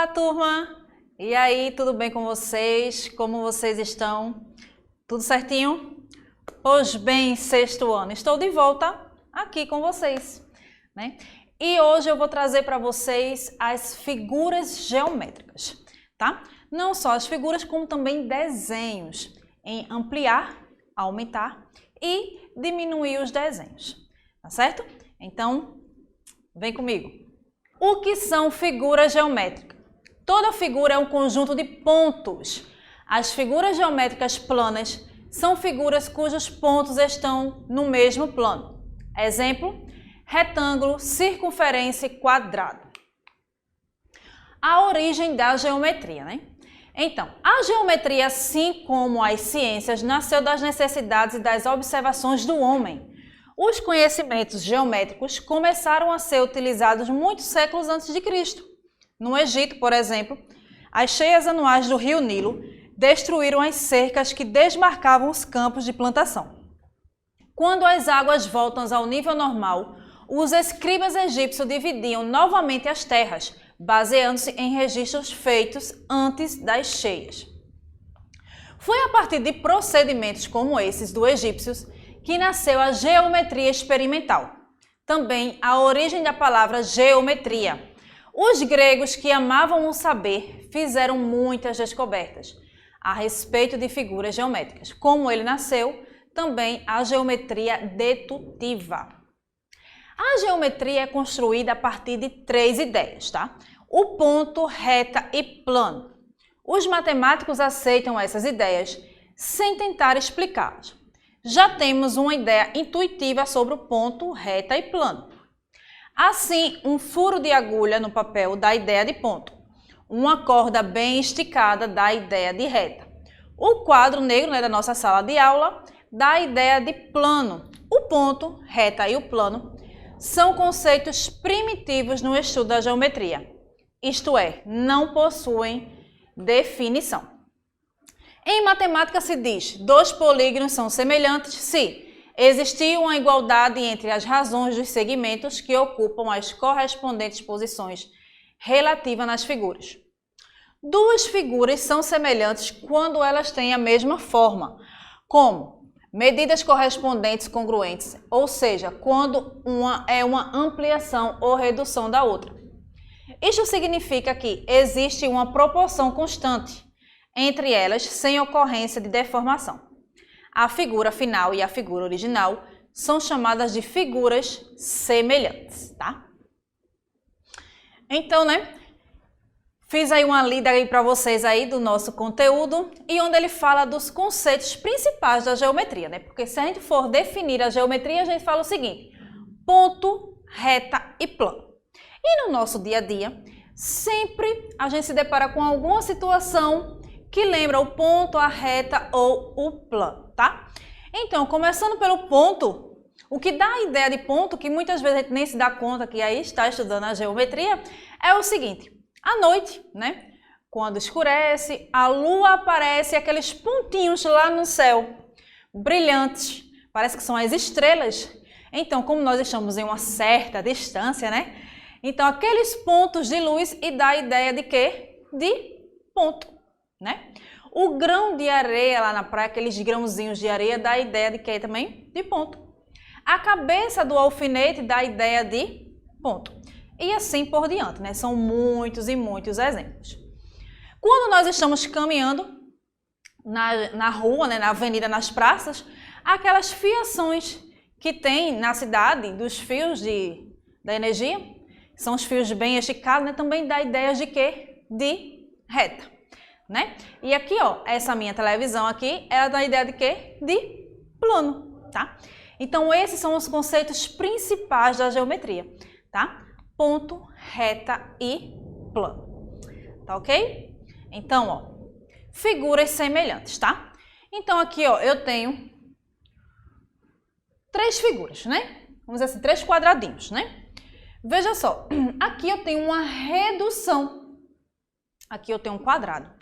turma! E aí, tudo bem com vocês? Como vocês estão? Tudo certinho? Pois bem, sexto ano, estou de volta aqui com vocês, né? E hoje eu vou trazer para vocês as figuras geométricas, tá? Não só as figuras, como também desenhos, em ampliar, aumentar e diminuir os desenhos, tá certo? Então, vem comigo. O que são figuras geométricas? Toda figura é um conjunto de pontos. As figuras geométricas planas são figuras cujos pontos estão no mesmo plano. Exemplo, retângulo, circunferência e quadrado. A origem da geometria, né? Então, a geometria, assim como as ciências, nasceu das necessidades e das observações do homem. Os conhecimentos geométricos começaram a ser utilizados muitos séculos antes de Cristo. No Egito, por exemplo, as cheias anuais do rio Nilo destruíram as cercas que desmarcavam os campos de plantação. Quando as águas voltam ao nível normal, os escribas egípcios dividiam novamente as terras, baseando-se em registros feitos antes das cheias. Foi a partir de procedimentos como esses do egípcios que nasceu a geometria experimental. Também a origem da palavra geometria. Os gregos, que amavam o saber, fizeram muitas descobertas a respeito de figuras geométricas. Como ele nasceu, também a geometria dedutiva. A geometria é construída a partir de três ideias, tá? O ponto, reta e plano. Os matemáticos aceitam essas ideias sem tentar explicá-las. Já temos uma ideia intuitiva sobre o ponto, reta e plano. Assim, um furo de agulha no papel dá a ideia de ponto. Uma corda bem esticada dá a ideia de reta. O quadro negro, da nossa sala de aula dá a ideia de plano. O ponto, reta e o plano são conceitos primitivos no estudo da geometria. Isto é, não possuem definição. Em matemática se diz, dois polígonos são semelhantes se existia uma igualdade entre as razões dos segmentos que ocupam as correspondentes posições relativas nas figuras. Duas figuras são semelhantes quando elas têm a mesma forma, como medidas correspondentes congruentes, ou seja, quando uma é uma ampliação ou redução da outra. Isto significa que existe uma proporção constante entre elas sem ocorrência de deformação. A figura final e a figura original são chamadas de figuras semelhantes, tá? Então, fiz aí uma lida aí para vocês aí do nosso conteúdo e onde ele fala dos conceitos principais da geometria, Porque se a gente for definir a geometria, a gente fala o seguinte: ponto, reta e plano. E no nosso dia a dia, sempre a gente se depara com alguma situação que lembra o ponto, a reta ou o plano, tá? Então, começando pelo ponto, o que dá a ideia de ponto, que muitas vezes a gente nem se dá conta que aí está estudando a geometria, é o seguinte: à noite, quando escurece, a lua aparece e aqueles pontinhos lá no céu, brilhantes, parece que são as estrelas. Então, como nós estamos em uma certa distância, então aqueles pontos de luz e dá a ideia de quê? De ponto. O grão de areia lá na praia, aqueles grãozinhos de areia, dá a ideia de quê também? De ponto. A cabeça do alfinete dá a ideia de ponto. E assim por diante, São muitos e muitos exemplos. Quando nós estamos caminhando na rua, na avenida, nas praças, aquelas fiações que tem na cidade dos fios da energia, são os fios bem esticados, também dá ideias de quê? De reta. E aqui, essa minha televisão aqui, ela dá a ideia de quê? De plano, tá? Então, esses são os conceitos principais da geometria, tá? Ponto, reta e plano, tá ok? Então, figuras semelhantes, tá? Então, aqui, eu tenho três figuras, Vamos dizer assim, três quadradinhos, Veja só, aqui eu tenho uma redução, aqui eu tenho um quadrado.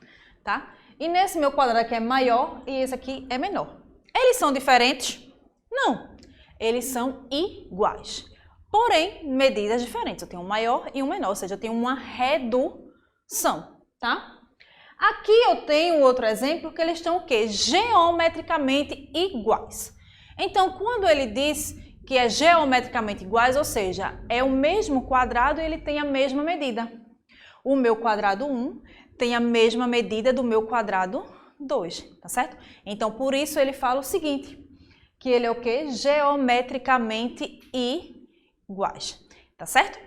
Tá? E nesse meu quadrado aqui é maior e esse aqui é menor. Eles são diferentes? Não, eles são iguais. Porém, medidas diferentes. Eu tenho um maior e um menor, ou seja, eu tenho uma redução. são, tá? Aqui eu tenho outro exemplo que eles estão o quê? Geometricamente iguais. Então, quando ele diz que é geometricamente iguais, ou seja, é o mesmo quadrado e ele tem a mesma medida. O meu quadrado 1 tem a mesma medida do meu quadrado 2, tá certo? Então, por isso ele fala o seguinte, que ele é o quê? Geometricamente iguais, tá certo?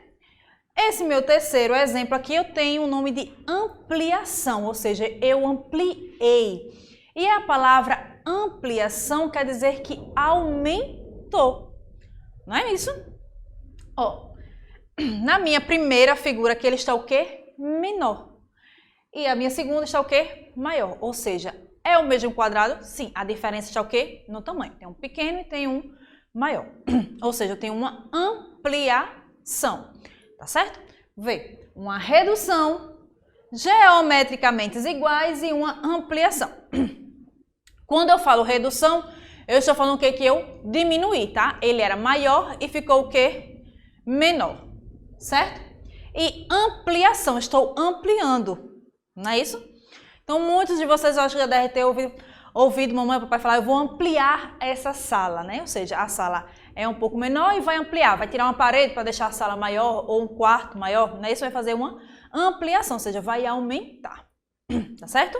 Esse meu terceiro exemplo aqui eu tenho o nome de ampliação, ou seja, eu ampliei. E a palavra ampliação quer dizer que aumentou, não é isso? Ó, na minha primeira figura aqui ele está o quê? Menor. E a minha segunda está o quê? Maior, ou seja, é o mesmo quadrado? Sim, a diferença está o quê? No tamanho. Tem um pequeno e tem um maior. Ou seja, eu tenho uma ampliação. Tá certo? Vê, uma redução, geometricamente iguais e uma ampliação. Quando eu falo redução, eu estou falando o que? Que eu diminuí, tá? Ele era maior e ficou o quê? Menor, certo? E ampliação, estou ampliando, não é isso? Então, muitos de vocês, eu acho que já devem ter ouvido mamãe e papai falar, eu vou ampliar essa sala, né? Ou seja, a sala é um pouco menor e vai ampliar, vai tirar uma parede para deixar a sala maior ou um quarto maior, né? Isso vai fazer uma ampliação, ou seja, vai aumentar, tá certo?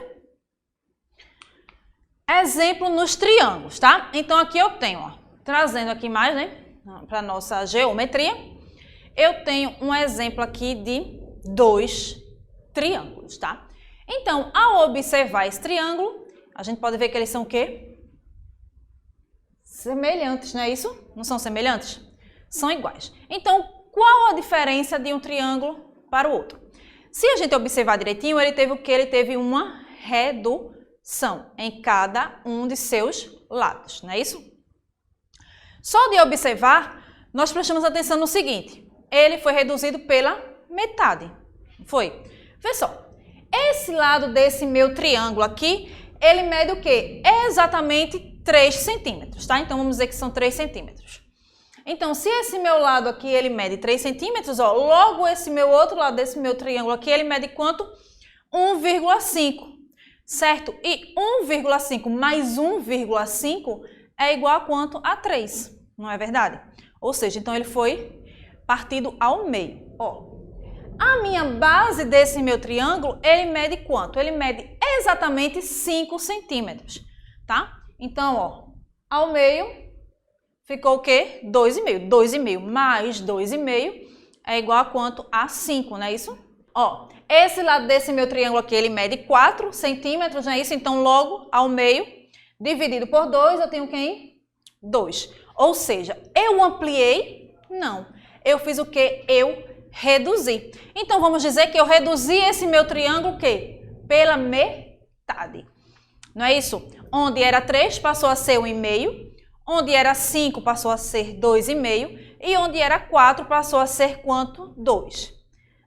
Exemplo nos triângulos, tá? Então, aqui eu tenho, ó, trazendo aqui mais, né, para nossa geometria, eu tenho um exemplo aqui de 2 triângulos, tá? Então, ao observar esse triângulo, a gente pode ver que eles são o quê? Semelhantes, não é isso? Não são semelhantes? São iguais. Então, qual a diferença de um triângulo para o outro? Se a gente observar direitinho, ele teve o quê? Ele teve uma redução em cada um de seus lados, não é isso? Só de observar, nós prestamos atenção no seguinte, ele foi reduzido pela metade, foi. Vê só, esse lado desse meu triângulo aqui, ele mede o quê? Exatamente 3 centímetros, tá? Então, vamos dizer que são 3 centímetros. Então, se esse meu lado aqui, ele mede 3 centímetros, ó, logo esse meu outro lado desse meu triângulo aqui, ele mede quanto? 1,5, certo? E 1,5 mais 1,5 é igual a quanto? A 3, não é verdade? Ou seja, então ele foi partido ao meio, ó. A minha base desse meu triângulo, ele mede quanto? Ele mede exatamente 5 centímetros, tá? Então, ó, ao meio ficou o quê? 2,5. 2,5 mais 2,5 é igual a quanto? A 5, não é isso? Ó, esse lado desse meu triângulo aqui, ele mede 4 centímetros, não é isso? Então, logo, ao meio, dividido por 2, eu tenho quem? 2. Ou seja, eu ampliei? Não. Eu fiz o quê? Eu reduzi. Então, vamos dizer que eu reduzi esse meu triângulo, o quê? Pela metade. Não é isso? Onde era 3 passou a ser 1,5, onde era 5 passou a ser 2,5 e onde era 4 passou a ser quanto? 2.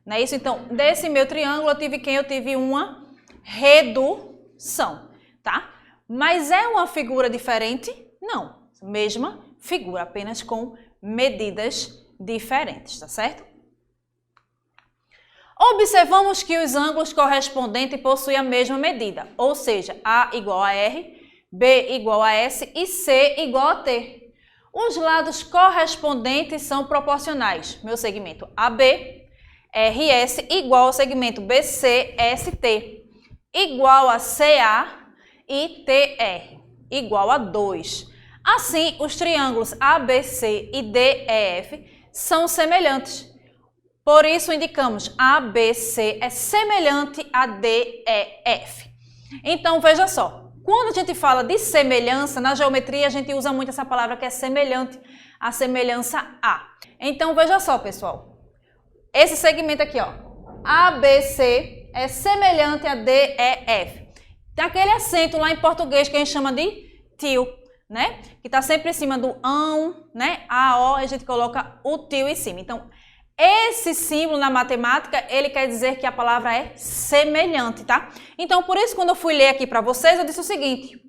Não é isso? Então, desse meu triângulo eu tive quem? Eu tive uma redução, tá? Mas é uma figura diferente? Não. Mesma figura, apenas com medidas diferentes, tá certo? Observamos que os ângulos correspondentes possuem a mesma medida, ou seja, A igual a R, B igual a S e C igual a T. Os lados correspondentes são proporcionais. Meu segmento AB, RS igual ao segmento BC, ST, igual a CA e TR, igual a 2. Assim, os triângulos ABC e DEF são semelhantes. Por isso, indicamos ABC é semelhante a DEF. Então, veja só, quando a gente fala de semelhança, na geometria a gente usa muito essa palavra que é semelhante, a semelhança A. Então, veja só, pessoal, esse segmento aqui, ó, ABC é semelhante a DEF. Tem aquele acento lá em português que a gente chama de tio, né? Que está sempre em cima do ão, né? A gente coloca o tio em cima. Então, esse símbolo na matemática, ele quer dizer que a palavra é semelhante, tá? Então, por isso, quando eu fui ler aqui para vocês, eu disse o seguinte.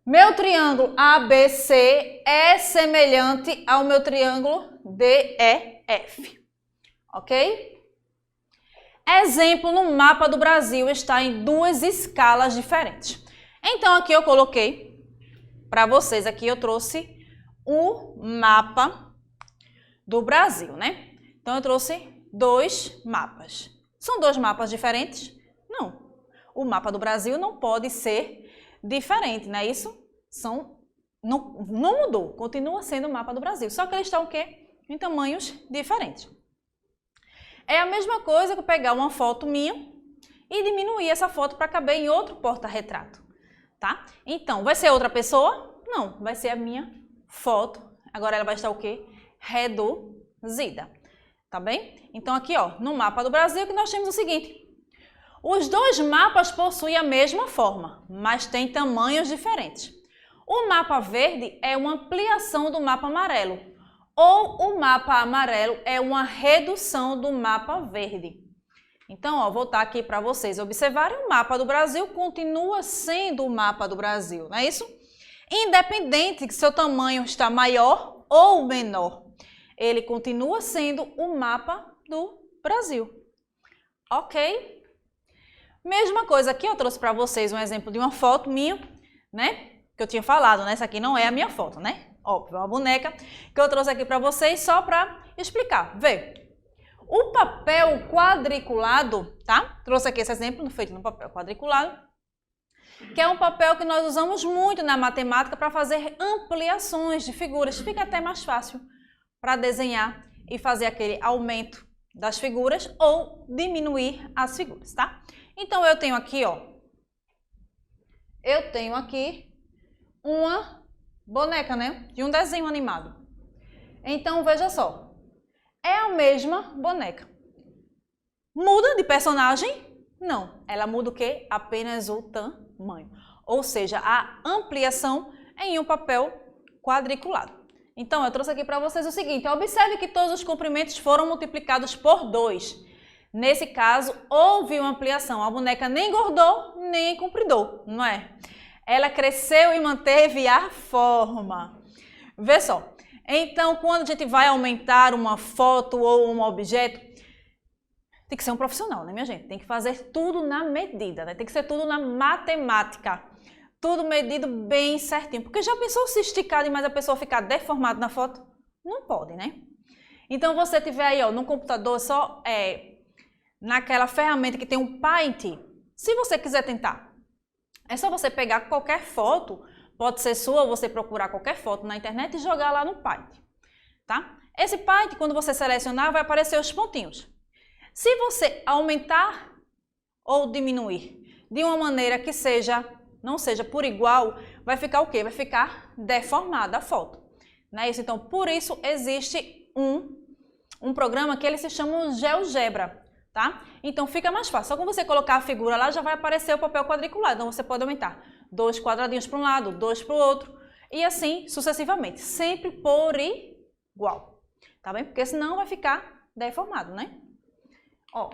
Meu triângulo ABC é semelhante ao meu triângulo DEF. Ok? Exemplo, no mapa do Brasil está em duas escalas diferentes. Então, aqui eu coloquei, para vocês aqui eu trouxe o mapa do Brasil, né? Então, eu trouxe dois mapas. São dois mapas diferentes? Não. O mapa do Brasil não pode ser diferente, não é isso? Não mudou, continua sendo o mapa do Brasil, só que eles estão o quê? Em tamanhos diferentes. É a mesma coisa que eu pegar uma foto minha e diminuir essa foto para caber em outro porta-retrato, tá? Então, vai ser outra pessoa? Não, vai ser a minha foto. Agora ela vai estar o quê? Reduzida, tá bem? Então aqui, ó, no mapa do Brasil que nós temos o seguinte: os dois mapas possuem a mesma forma, mas têm tamanhos diferentes. O mapa verde é uma ampliação do mapa amarelo, ou o mapa amarelo é uma redução do mapa verde. Então, ó, vou voltar aqui para vocês observarem, o mapa do Brasil continua sendo o mapa do Brasil, não é isso? Independente que seu tamanho está maior ou menor, ele continua sendo o mapa do Brasil. Ok? Mesma coisa aqui, eu trouxe para vocês um exemplo de uma foto minha, né? Que eu tinha falado, né? Essa aqui não é a minha foto, né? Óbvio, é uma boneca que eu trouxe aqui para vocês só para explicar. Vê, o papel quadriculado, tá? Trouxe aqui esse exemplo feito no papel quadriculado, que é um papel que nós usamos muito na matemática para fazer ampliações de figuras. Fica até mais fácil para desenhar e fazer aquele aumento das figuras ou diminuir as figuras, tá? Então, eu tenho aqui, ó, uma boneca, né? De um desenho animado. Então, veja só, é a mesma boneca. Muda de personagem? Não, ela muda o quê? Apenas o tamanho. Ou seja, a ampliação em um papel quadriculado. Então, eu trouxe aqui para vocês o seguinte, observe que todos os comprimentos foram multiplicados por 2. Nesse caso, houve uma ampliação. A boneca nem engordou, nem compridou, não é? Ela cresceu e manteve a forma. Vê só. Então, quando a gente vai aumentar uma foto ou um objeto, tem que ser um profissional, né, minha gente? Tem que fazer tudo na medida, né? Tem que ser tudo na matemática. Tudo medido bem certinho. Porque já pensou se esticar demais a pessoa ficar deformada na foto? Não pode, né? Então, você tiver aí, ó, no computador só... naquela ferramenta que tem um Paint, se você quiser tentar, é só você pegar qualquer foto, pode ser sua, você procurar qualquer foto na internet e jogar lá no Paint, tá? Esse Paint, quando você selecionar, vai aparecer os pontinhos. Se você aumentar ou diminuir de uma maneira que não seja por igual, vai ficar o quê? Vai ficar deformada a foto, não é isso? Então, por isso existe um programa que ele se chama GeoGebra. Tá? Então fica mais fácil. Só quando você colocar a figura lá, já vai aparecer o papel quadriculado. Então você pode aumentar 2 quadradinhos para um lado, 2 para o outro e assim sucessivamente, sempre por igual. Tá bem? Porque senão vai ficar deformado, né? Ó.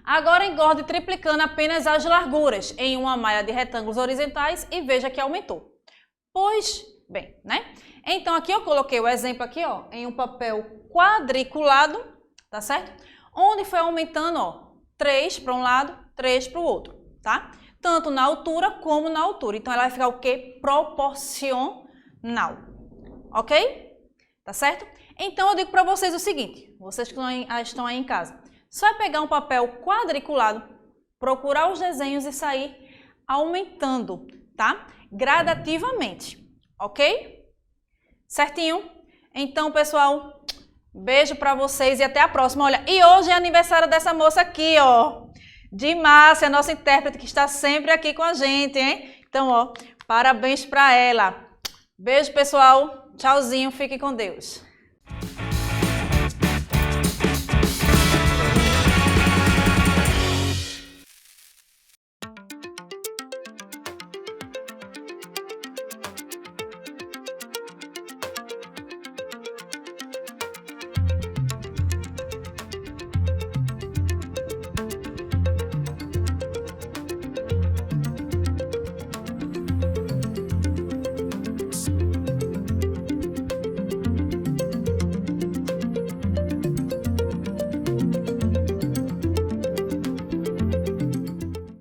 Agora engorde triplicando apenas as larguras em uma malha de retângulos horizontais e veja que aumentou. Pois bem, né? Então aqui eu coloquei o exemplo aqui, ó, em um papel quadriculado, tá certo? Onde foi aumentando, ó, 3 para um lado, 3 para o outro, tá? Tanto na altura como na altura. Então, ela vai ficar o quê? Proporcional. Ok? Tá certo? Então, eu digo para vocês o seguinte, vocês que estão aí em casa, só é pegar um papel quadriculado, procurar os desenhos e sair aumentando, tá? Gradativamente, ok? Certinho? Então, pessoal... beijo para vocês e até a próxima. Olha, e hoje é aniversário dessa moça aqui, ó, de Márcia, nossa intérprete que está sempre aqui com a gente, hein? Então, ó, parabéns para ela. Beijo, pessoal. Tchauzinho, fique com Deus.